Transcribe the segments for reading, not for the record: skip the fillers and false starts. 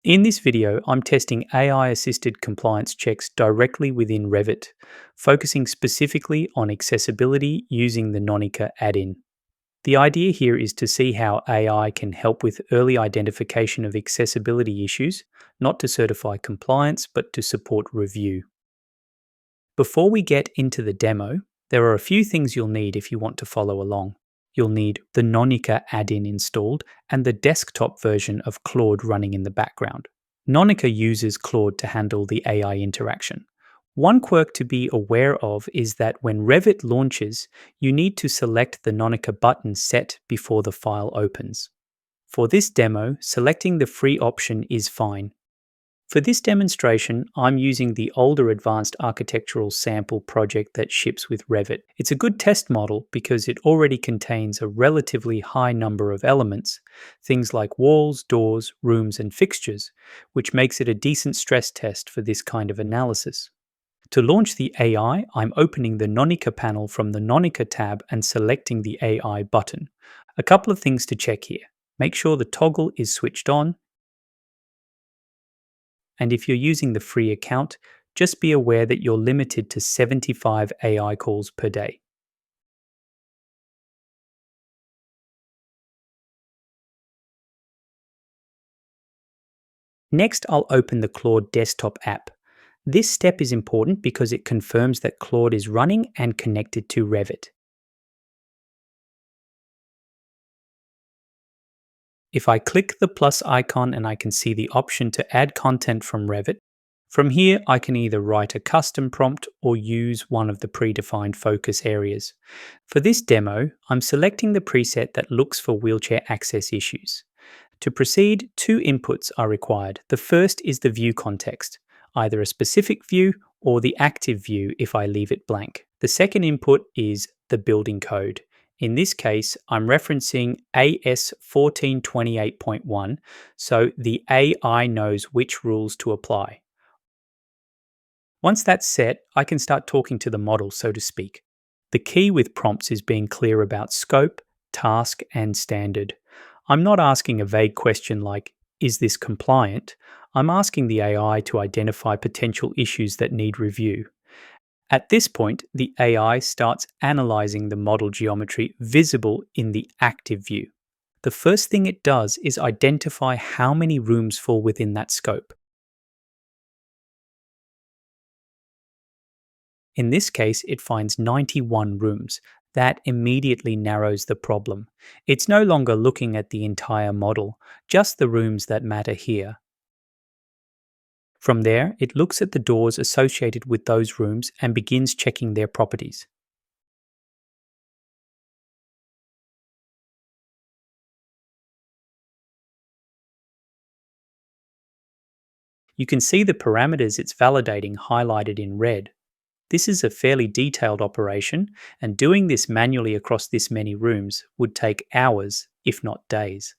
In this video, I'm testing AI-assisted compliance checks directly within Revit, focusing specifically on accessibility using the Nonica add-in. The idea here is to see how AI can help with early identification of accessibility issues, not to certify compliance, but to support review. Before we get into the demo, there are a few things you'll need if you want to follow along. You'll need the Nonica add-in installed and the desktop version of Claude running in the background. Nonica uses Claude to handle the AI interaction. One quirk to be aware of is that when Revit launches, you need to select the Nonica button set before the file opens. For this demo, selecting the free option is fine. For this demonstration, I'm using the older advanced architectural sample project that ships with Revit. It's a good test model because it already contains a relatively high number of elements, things like walls, doors, rooms, and fixtures, which makes it a decent stress test for this kind of analysis. To launch the AI, I'm opening the Nonica panel from the Nonica tab and selecting the AI button. A couple of things to check here. Make sure the toggle is switched on, and if you're using the free account, just be aware that you're limited to 75 AI calls per day. Next, I'll open the Claude desktop app. This step is important because it confirms that Claude is running and connected to Revit. If I click the plus icon and I can see the option to add content from Revit, from here I can either write a custom prompt or use one of the predefined focus areas. For this demo, I'm selecting the preset that looks for wheelchair access issues. To proceed, two inputs are required. The first is the view context, either a specific view or the active view if I leave it blank. The second input is the building code. In this case, I'm referencing AS 1428.1, so the AI knows which rules to apply. Once that's set, I can start talking to the model, so to speak. The key with prompts is being clear about scope, task, and standard. I'm not asking a vague question like, is this compliant? I'm asking the AI to identify potential issues that need review. At this point, the AI starts analyzing the model geometry visible in the active view. The first thing it does is identify how many rooms fall within that scope. In this case, it finds 91 rooms. That immediately narrows the problem. It's no longer looking at the entire model, just the rooms that matter here. From there, it looks at the doors associated with those rooms and begins checking their properties. You can see the parameters it's validating highlighted in red. This is a fairly detailed operation, and doing this manually across this many rooms would take hours, if not days.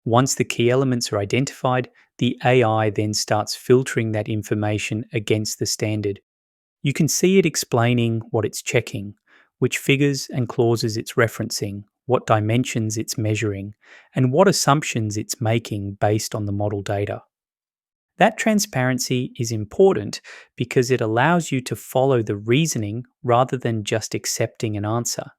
Once the key elements are identified, the AI then starts filtering that information against the standard. You can see it explaining what it's checking, which figures and clauses it's referencing, what dimensions it's measuring, and what assumptions it's making based on the model data. That transparency is important because it allows you to follow the reasoning rather than just accepting an answer.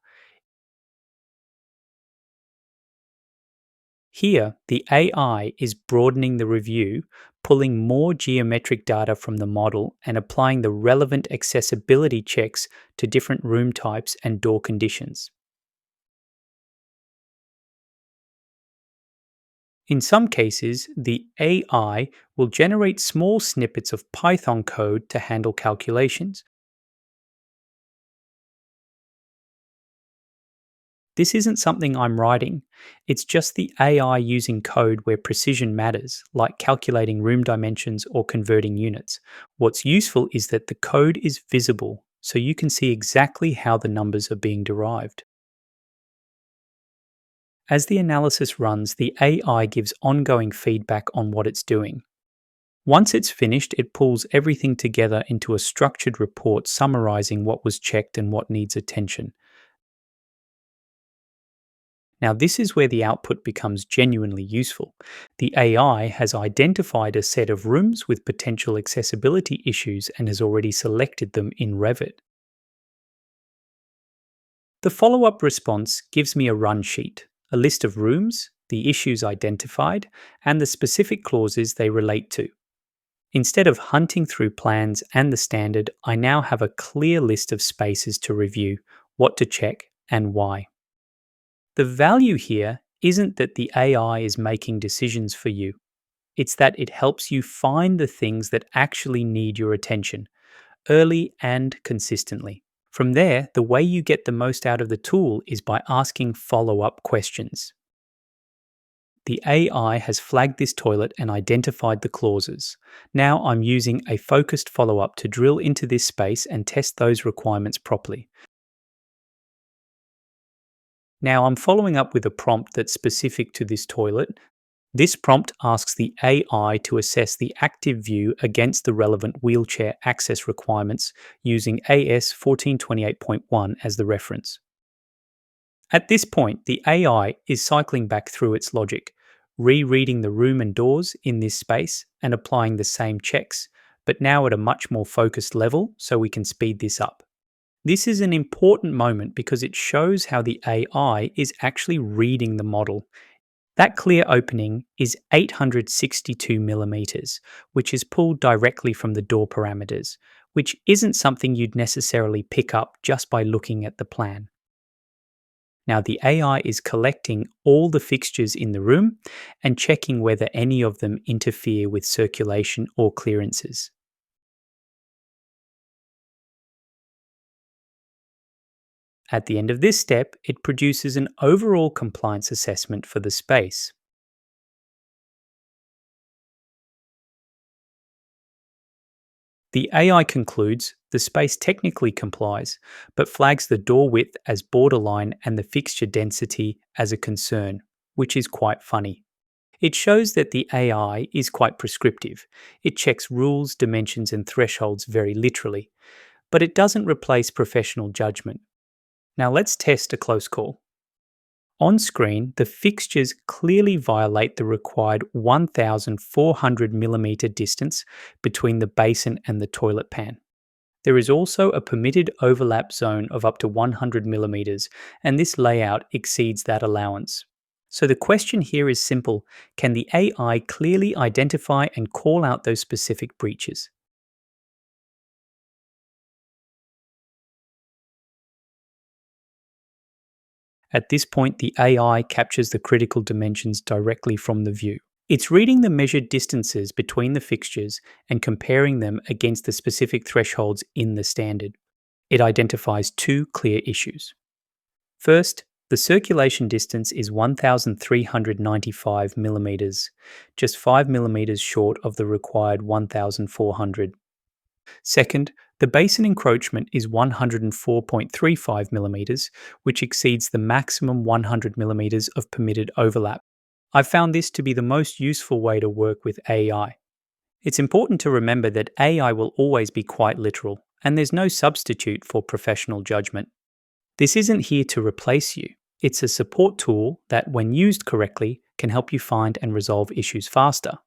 Here, the AI is broadening the review, pulling more geometric data from the model and applying the relevant accessibility checks to different room types and door conditions. In some cases, the AI will generate small snippets of Python code to handle calculations. This isn't something I'm writing, it's just the AI using code where precision matters, like calculating room dimensions or converting units. What's useful is that the code is visible, so you can see exactly how the numbers are being derived. As the analysis runs, the AI gives ongoing feedback on what it's doing. Once it's finished, it pulls everything together into a structured report summarizing what was checked and what needs attention. Now, this is where the output becomes genuinely useful. The AI has identified a set of rooms with potential accessibility issues and has already selected them in Revit. The follow up response gives me a run sheet, a list of rooms, the issues identified, and the specific clauses they relate to. Instead of hunting through plans and the standard, I now have a clear list of spaces to review, what to check, and why. The value here isn't that the AI is making decisions for you, it's that it helps you find the things that actually need your attention, early and consistently. From there, the way you get the most out of the tool is by asking follow up questions. The AI has flagged this toilet and identified the clauses. Now I'm using a focused follow up to drill into this space and test those requirements properly. Now I'm following up with a prompt that's specific to this toilet. This prompt asks the AI to assess the active view against the relevant wheelchair access requirements using AS 1428.1 as the reference. At this point, the AI is cycling back through its logic, rereading the room and doors in this space and applying the same checks, but now at a much more focused level so we can speed this up. This is an important moment because it shows how the AI is actually reading the model. That clear opening is 862 millimeters, which is pulled directly from the door parameters, which isn't something you'd necessarily pick up just by looking at the plan. Now the AI is collecting all the fixtures in the room and checking whether any of them interfere with circulation or clearances. At the end of this step, it produces an overall compliance assessment for the space. The AI concludes the space technically complies, but flags the door width as borderline and the fixture density as a concern, which is quite funny. It shows that the AI is quite prescriptive. It checks rules, dimensions, and thresholds very literally, but it doesn't replace professional judgment. Now let's test a close call. On screen, the fixtures clearly violate the required 1400mm distance between the basin and the toilet pan. There is also a permitted overlap zone of up to 100mm, and this layout exceeds that allowance. So the question here is simple: can the AI clearly identify and call out those specific breaches? At this point, the AI captures the critical dimensions directly from the view. It's reading the measured distances between the fixtures and comparing them against the specific thresholds in the standard. It identifies two clear issues. First, the circulation distance is 1395 millimeters, just 5 millimeters short of the required 1400. Second, the basin encroachment is 104.35 millimeters, which exceeds the maximum 100 millimeters of permitted overlap. I've found this to be the most useful way to work with AI. It's important to remember that AI will always be quite literal, and there's no substitute for professional judgment. This isn't here to replace you. It's a support tool that, when used correctly, can help you find and resolve issues faster.